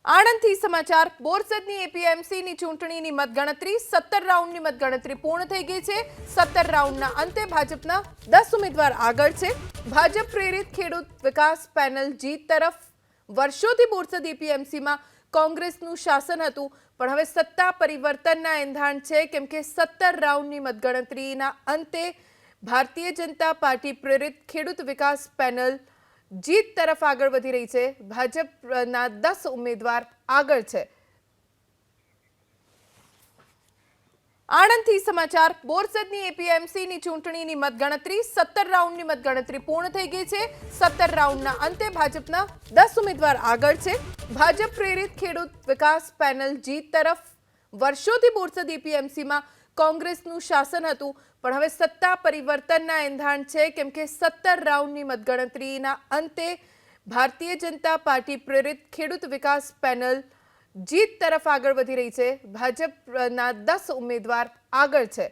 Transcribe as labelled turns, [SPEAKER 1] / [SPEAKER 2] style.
[SPEAKER 1] આણંદથી સમાચાર બોરસદની એપીએમસીની ચૂંટણીની મતગણતરી 17 રાઉન્ડની મતગણતરી પૂર્ણ થઈ ગઈ છે। 17 રાઉન્ડના અંતે ભાજપના 10 ઉમેદવાર આગળ છે। ભાજપ પ્રેરિત ખેડૂત વિકાસ પેનલ જીત તરફ। વર્ષોથી બોરસદ એપીએમસીમાં કોંગ્રેસનું શાસન હતું, પણ હવે સત્તા પરિવર્તનના એંધાણ છે, કેમ કે 17 રાઉન્ડની મતગણતરીના અંતે ભારતીય જનતા પાર્ટી પ્રેરિત ખેડૂત વિકાસ પેનલ જીત તરફ આગળ વધી રહી છે। ભાજપના 10 ઉમેદવાર આગળ છે। આણંદથી સમાચાર બોરસદની એપીએમસીની ચૂંટણીની મતગણતરી 17 રાઉન્ડની મતગણતરી પૂર્ણ થઈ ગઈ છે। 17 રાઉન્ડના અંતે ભાજપના 10 ઉમેદવાર આગળ છે। ભાજપ પ્રેરિત ખેડૂત વિકાસ પેનલ જીત તરફ। વર્ષોથી બોરસદ એપીએમસીમાં કોંગ્રેસનું શાસન હતું, પણ હવે સત્તા પરિવર્તનના એંધાણ છે, કેમ કે 17 રાઉન્ડની મતગણતરીના અંતે ભારતીય જનતા પાર્ટી પ્રેરિત ખેડૂત વિકાસ પેનલ જીત તરફ આગળ વધી રહી છે। ભાજપના 10 ઉમેદવાર આગળ છે।